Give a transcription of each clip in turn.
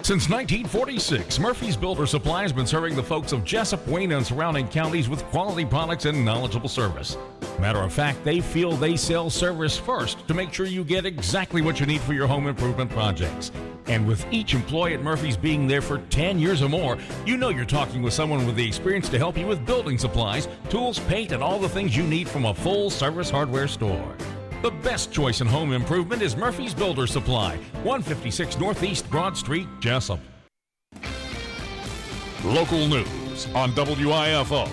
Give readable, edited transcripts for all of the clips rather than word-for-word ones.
Since 1946, Murphy's Builder Supply has been serving the folks of Jesup, Wayne, and surrounding counties with quality products and knowledgeable service. Matter of fact, they feel they sell service first to make sure you get exactly what you need for your home improvement projects. And with each employee at Murphy's being there for 10 years or more, you know you're talking with someone with the experience to help you with building supplies, tools, paint, and all the things you need from a full-service hardware store. The best choice in home improvement is Murphy's Builder Supply, 156 Northeast Broad Street, Jesup. Local news on WIFO.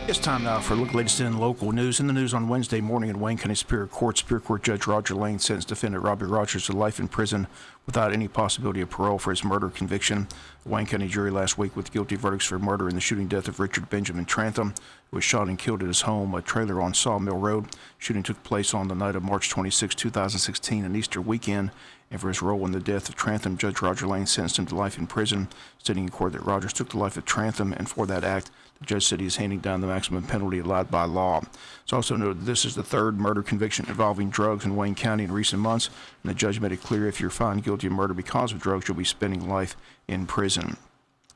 It's time now for a look latest in local news. In the news on Wednesday morning in Wayne County Superior Court Judge Roger Lane sentenced defendant Robbie Rogers to life in prison without any possibility of parole for his murder conviction. The Wayne County jury last week with guilty verdicts for murder in the shooting death of Richard Benjamin Trantham, who was shot and killed at his home, a trailer on Sawmill Road. Shooting took place on the night of March 26, 2016, an Easter weekend. And for his role in the death of Trantham, Judge Roger Lane sentenced him to life in prison, stating in court that Rogers took the life of Trantham, and for that act, the judge said he is handing down the maximum penalty allowed by law. It's also noted that this is the third murder conviction involving drugs in Wayne County in recent months, and the judge made it clear if you're found guilty of murder because of drugs, you'll be spending life in prison.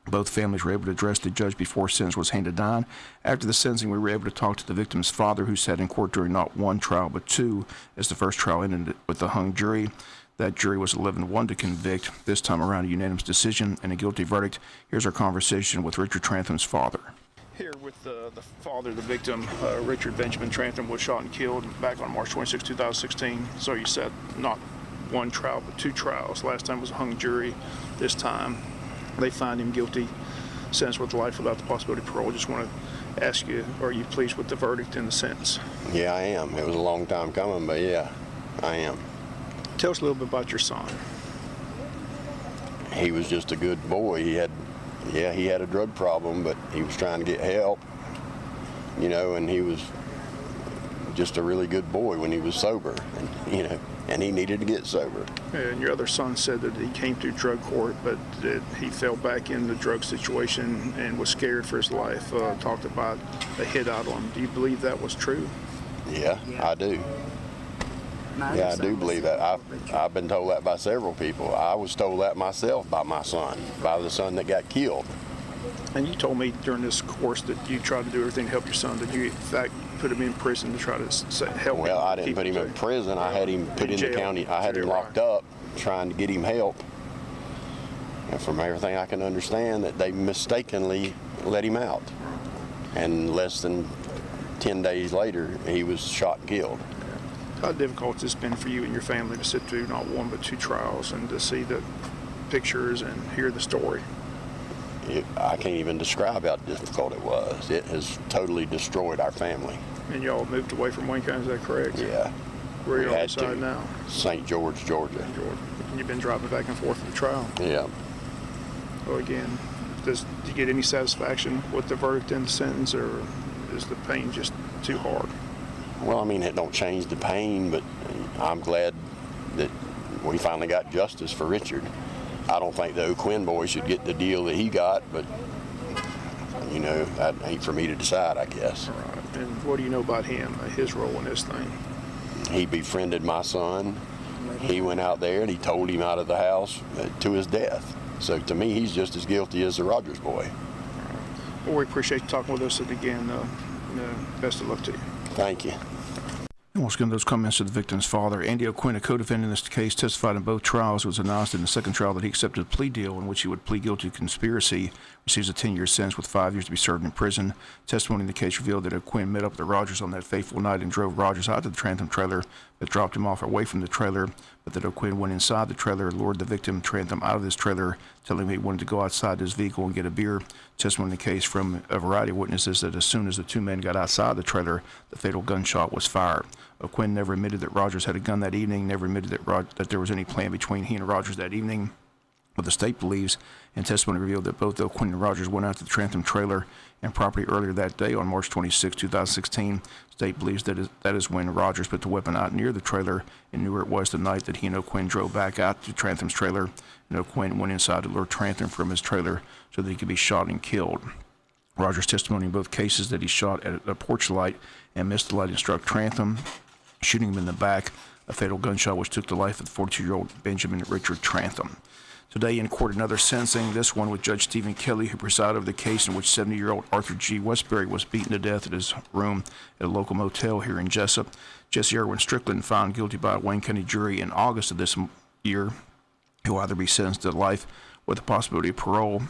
Both families were able to address the judge before sentence was handed down. After the sentencing, we were able to talk to the victim's father, who sat in court during not one trial but two, as the first trial ended with a hung jury. That jury was 11-1 to convict, this time around a unanimous decision and a guilty verdict. Here's our conversation with Richard Trantham's father. Here with the father of the victim, Richard Benjamin Trantham, was shot and killed back on March 26, 2016. So you said not one trial but two trials. Last time was a hung jury. This time they find him guilty, sentenced with life without the possibility of parole. Just want to ask you, are you pleased with the verdict and the sentence? Yeah, I am. It was a long time coming, but yeah, I am. Tell us a little bit about your son. He was just a good boy. He had a drug problem, but he was trying to get help, and he was just a really good boy when he was sober, and he needed to get sober. And your other son said that he came through drug court, but that he fell back in the drug situation and was scared for his life, talked about a hit out on him. Do you believe that was true? Yeah, I do. Yeah, I do believe that. I've been told that by several people. I was told that myself by my son, by the son that got killed. And you told me during this course that you tried to do everything to help your son. Did you, in fact, put him in prison to try to help him? Well, I didn't put him in prison. I had him put in the county. I had him locked up trying to get him help. And from everything I can understand, that they mistakenly let him out. And less than 10 days later, he was shot and killed. How difficult has it been for you and your family to sit through not one but two trials and to see the pictures and hear the story? I can't even describe how difficult it was. It has totally destroyed our family. And y'all moved away from Wayne County, is that correct? Yeah. Where are y'all reside now? St. George, Georgia. And you've been driving back and forth to the trial? Yeah. Well, again, do you get any satisfaction with the verdict and the sentence, or is the pain just too hard? Well, I mean, it don't change the pain, but I'm glad that we finally got justice for Richard. I don't think the O'Quinn boy should get the deal that he got, but, that ain't for me to decide, I guess. All right. And what do you know about him, his role in this thing? He befriended my son. He went out there and he told him out of the house to his death. So to me, he's just as guilty as the Rogers boy. Well, we appreciate you talking with us, and again, best of luck to you. Thank you. And we'll skim those comments to the victim's father. Andy O'Quinn, a co-defendant in this case, testified in both trials. It was announced in the second trial that he accepted a plea deal in which he would plead guilty to conspiracy, receives a 10-year sentence with 5 years to be served in prison. Testimony in the case revealed that O'Quinn met up with the Rogers on that fateful night and drove Rogers out to the Trantham trailer, but dropped him off away from the trailer, but that O'Quinn went inside the trailer, lured the victim, Trantham, out of this trailer, telling him he wanted to go outside his vehicle and get a beer. Testimony in the case from a variety of witnesses that as soon as the two men got outside the trailer, the fatal gunshot was fired. O'Quinn never admitted that Rogers had a gun that evening, never admitted that there was any plan between he and Rogers that evening. But the state believes, and testimony revealed that both O'Quinn and Rogers went out to the Trantham trailer and property earlier that day on March 26, 2016. State believes that is when Rogers put the weapon out near the trailer and knew where it was the night that he and O'Quinn drove back out to Trantham's trailer, and O'Quinn went inside to lure Trantham from his trailer so that he could be shot and killed. Rogers' testimony in both cases that he shot at a porch light and missed the light and struck Trantham, shooting him in the back a fatal gunshot which took the life of the 42-year-old Benjamin Richard Trantham. Today in court, another sentencing, this one with Judge Stephen Kelly, who presided over the case in which 70-year-old Arthur G. Westbury was beaten to death at his room at a local motel here in Jesup. Jesse Irwin Strickland, found guilty by a Wayne County jury in August of this year. He will either be sentenced to life with the possibility of parole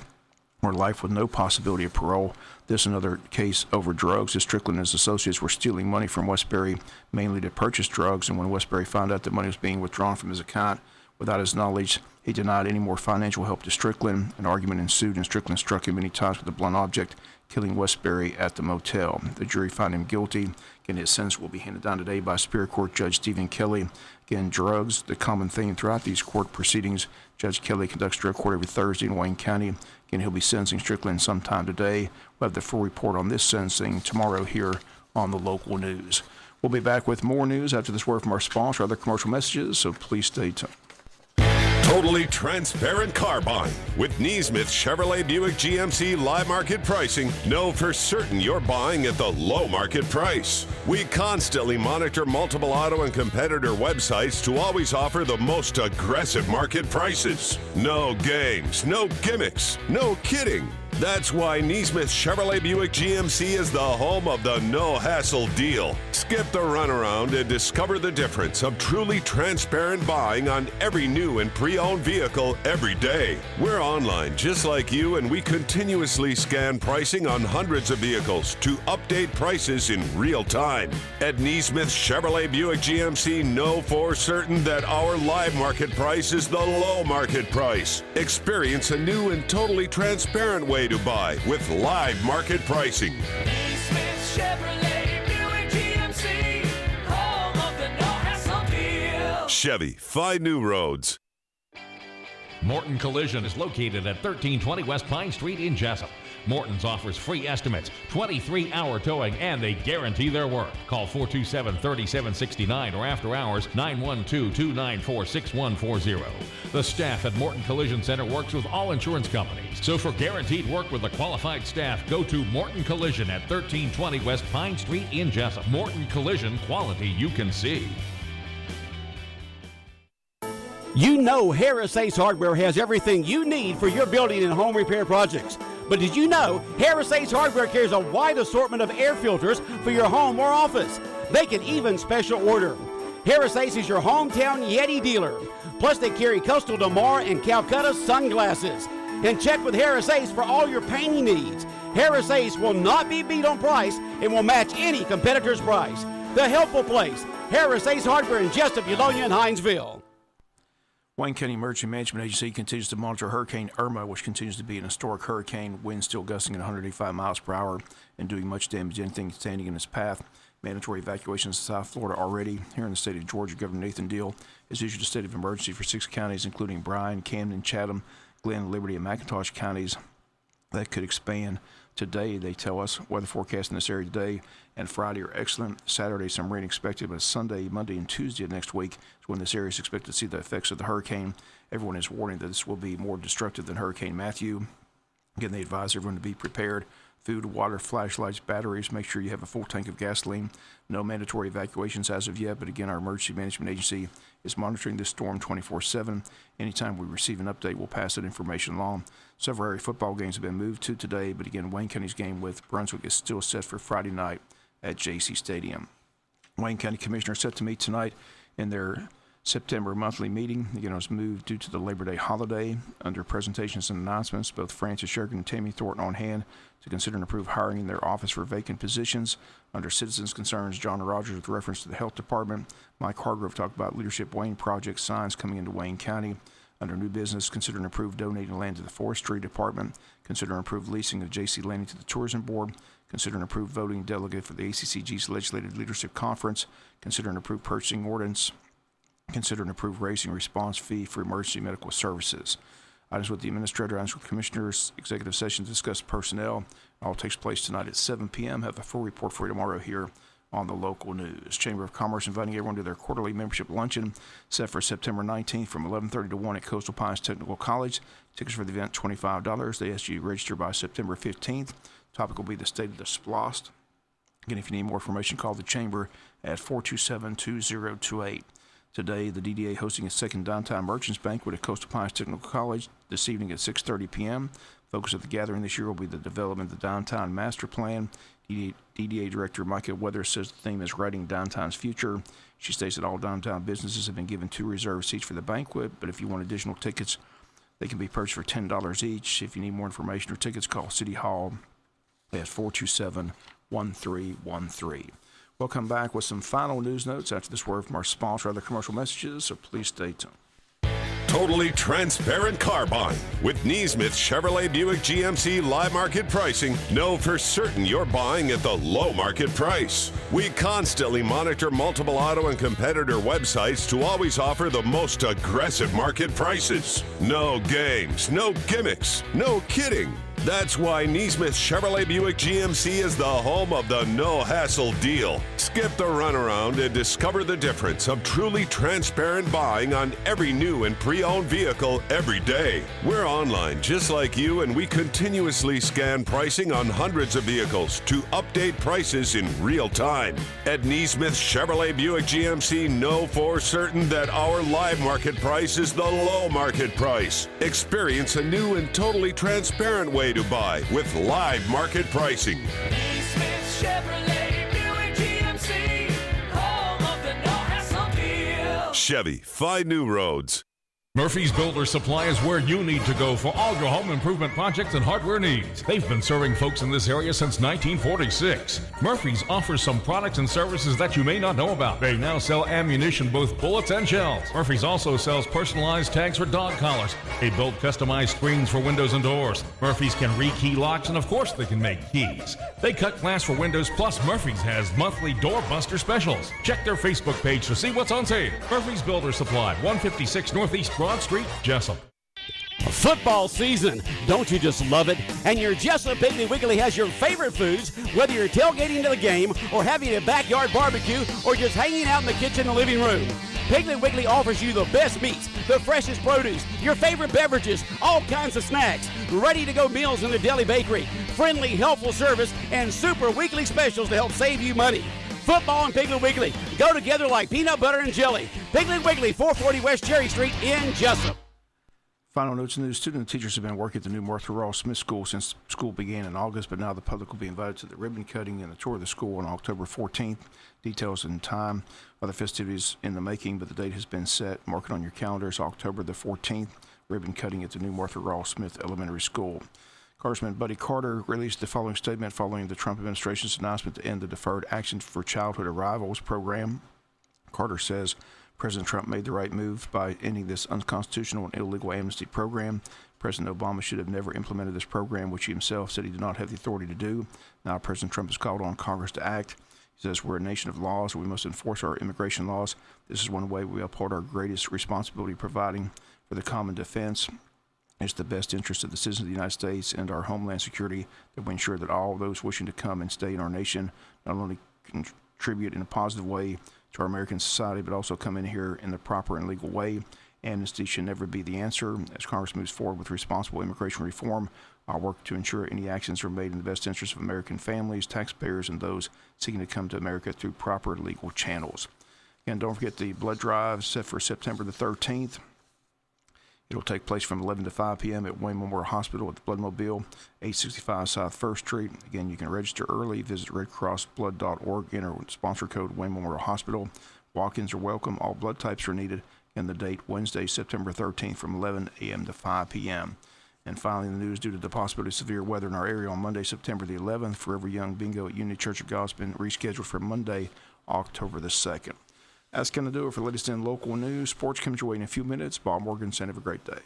or life with no possibility of parole. This another case over drugs, as Strickland and his associates were stealing money from Westbury, mainly to purchase drugs, and when Westbury found out that money was being withdrawn from his account without his knowledge, he denied any more financial help to Strickland. An argument ensued, and Strickland struck him many times with a blunt object, killing Westbury at the motel. The jury found him guilty. Again, his sentence will be handed down today by Superior Court Judge Stephen Kelly. Again, drugs, the common theme throughout these court proceedings. Judge Kelly conducts drug court every Thursday in Wayne County. Again, he'll be sentencing Strickland sometime today. We'll have the full report on this sentencing tomorrow here on the local news. We'll be back with more news after this word from our sponsor, other commercial messages, so please stay tuned. Totally transparent car buying with Nesmith Chevrolet Buick GMC live market pricing. Know for certain you're buying at the low market price. We constantly monitor multiple auto and competitor websites to always offer the most aggressive market prices. No games, no gimmicks, no kidding. That's why Nesmith Chevrolet Buick GMC is the home of the no-hassle deal. Skip the runaround and discover the difference of truly transparent buying on every new and pre-owned vehicle every day. We're online just like you, and we continuously scan pricing on hundreds of vehicles to update prices in real time. At Nesmith Chevrolet Buick GMC, know for certain that our live market price is the low market price. Experience a new and totally transparent way to buy with live market pricing. Nesmith Chevrolet Buick GMC, home of the no-hassle deal. Chevy, find new roads. Morton Collision is located at 1320 West Pine Street in Jesup. Morton's offers free estimates, 23-hour towing, and they guarantee their work. Call 427-3769 or after hours 912-294-6140. The staff at Morton Collision Center works with all insurance companies. So for guaranteed work with a qualified staff, go to Morton Collision at 1320 West Pine Street in Jesup. Morton Collision, quality you can see. You know Harris Ace Hardware has everything you need for your building and home repair projects. But did you know Harris Ace Hardware carries a wide assortment of air filters for your home or office? They can even special order. Harris Ace is your hometown Yeti dealer. Plus they carry Coastal Damar and Calcutta sunglasses. And check with Harris Ace for all your painting needs. Harris Ace will not be beat on price and will match any competitor's price. The helpful place, Harris Ace Hardware in Jesup, Eulonia, and Hinesville. Wayne County Emergency Management Agency continues to monitor Hurricane Irma, which continues to be an historic hurricane, winds still gusting at 185 miles per hour and doing much damage to anything standing in its path. Mandatory evacuations in South Florida already. Here in the state of Georgia, Governor Nathan Deal has issued a state of emergency for 6 counties, including Bryan, Camden, Chatham, Glenn, Liberty, and McIntosh counties. That could expand today, they tell us. Weather forecast in this area today and Friday are excellent. Saturday, some rain expected, but Sunday, Monday, and Tuesday of next week is when this area is expected to see the effects of the hurricane. Everyone is warning that this will be more destructive than Hurricane Matthew. Again, they advise everyone to be prepared. Food, water, flashlights, batteries. Make sure you have a full tank of gasoline. No mandatory evacuations as of yet, but again, our emergency management agency is monitoring this storm 24/7. Anytime we receive an update, we'll pass that information along. Several area football games have been moved to today, but again, Wayne County's game with Brunswick is still set for Friday night at JC Stadium. Wayne County Commissioners set to meet tonight in their September monthly meeting. Again, it was moved due to the Labor Day holiday. Under presentations and announcements, both Francis Sherkin and Tammy Thornton on hand to consider and approve hiring in their office for vacant positions. Under citizens' concerns, John Rogers with reference to the health department. Mike Hargrove talked about Leadership Wayne project signs coming into Wayne County. Under new business, consider and approve donating land to the forestry department. Consider and approve leasing of J.C. Landing to the tourism board. Consider and approve voting delegate for the ACCG's Legislative Leadership Conference. Consider and approve purchasing ordinance. Consider and approve raising response fee for emergency medical services. Items with the administrator, items with commissioners, executive session to discuss personnel. All takes place tonight at 7 p.m. Have a full report for you tomorrow here on the local news. Chamber of Commerce inviting everyone to their quarterly membership luncheon set for September 19th from 11:30 to 1 at Coastal Pines Technical College. Tickets for the event $25. They ask you to register by September 15th. Topic will be the state of the SPLOST. Again, if you need more information, call the Chamber at 427-2028. Today, the DDA hosting its second downtown merchants banquet at Coastal Pines Technical College this evening at 6:30 p.m. Focus of the gathering this year will be the development of the downtown master plan. DDA Director Micah Weather says the theme is Writing Downtown's Future. She states that all downtown businesses have been given 2 reserved seats for the banquet, but if you want additional tickets, they can be purchased for $10 each. If you need more information or tickets, call City Hall at 427-1313. We'll come back with some final news notes after this word from our sponsor, other commercial messages, so please stay tuned. Totally transparent car buying. With Nesmith Chevrolet Buick GMC live market pricing, know for certain you're buying at the low market price. We constantly monitor multiple auto and competitor websites to always offer the most aggressive market prices. No games, no gimmicks, no kidding. That's why Nesmith Chevrolet Buick GMC is the home of the no-hassle deal. Skip the runaround and discover the difference of truly transparent buying on every new and pre-owned vehicle every day. We're online just like you, and we continuously scan pricing on hundreds of vehicles to update prices in real time. At Nesmith Chevrolet Buick GMC, know for certain that our live market price is the low market price. Experience a new and totally transparent way to buy with live market pricing. Nesmith Chevrolet Buick GMC, home of the no-hassle deal. Chevy, find new roads. Murphy's Builder Supply is where you need to go for all your home improvement projects and hardware needs. They've been serving folks in this area since 1946. Murphy's offers some products and services that you may not know about. They now sell ammunition, both bullets and shells. Murphy's also sells personalized tags for dog collars. They build customized screens for windows and doors. Murphy's can rekey locks, and of course they can make keys. They cut glass for windows, plus Murphy's has monthly doorbuster specials. Check their Facebook page to see what's on sale. Murphy's Builder Supply, 156 Northeast Broad Street, Jesup. Football season, don't you just love it? And your Jesup Piggly Wiggly has your favorite foods, whether you're tailgating to the game or having a backyard barbecue or just hanging out in the kitchen and living room. Piggly Wiggly offers you the best meats, the freshest produce, your favorite beverages, all kinds of snacks, ready-to-go meals in the deli bakery, friendly, helpful service, and super weekly specials to help save you money. Football and Piggly Wiggly go together like peanut butter and jelly. Piggly Wiggly, 440 West Cherry Street in Jesup. Final notes in the news. Students and teachers have been working at the new Martha Ross Smith School since school began in August, but now the public will be invited to the ribbon cutting and the tour of the school on October 14th. Details and time, other festivities in the making, but the date has been set. Mark it on your calendars, October the 14th, ribbon cutting at the new Martha Ross Smith Elementary School. Congressman Buddy Carter released the following statement following the Trump administration's announcement to end the Deferred Action for Childhood Arrivals program. Carter says President Trump made the right move by ending this unconstitutional and illegal amnesty program. President Obama should have never implemented this program, which he himself said he did not have the authority to do. Now President Trump has called on Congress to act. He says we're a nation of laws. We must enforce our immigration laws. This is one way we uphold our greatest responsibility, providing for the common defense. It's the best interest of the citizens of the United States and our homeland security that we ensure that all those wishing to come and stay in our nation not only contribute in a positive way to our American society, but also come in here in the proper and legal way. Amnesty should never be the answer. As Congress moves forward with responsible immigration reform, I'll work to ensure any actions are made in the best interest of American families, taxpayers, and those seeking to come to America through proper legal channels. Again, don't forget the blood drive set for September the 13th. It'll take place from 11 to 5 p.m. at Wayne Memorial Hospital at the Bloodmobile, 865 South 1st Street. Again, you can register early. Visit redcrossblood.org. Enter sponsor code Wayne Memorial Hospital. Walk-ins are welcome. All blood types are needed. And the date, Wednesday, September 13th from 11 a.m. to 5 p.m. And finally, in the news, due to the possibility of severe weather in our area on Monday, September the 11th, Forever Young Bingo at Unity Church of God has been rescheduled for Monday, October the 2nd. That's going to do it for latest in local news. Sports comes your way in a few minutes. Bob Morgan, have a great day.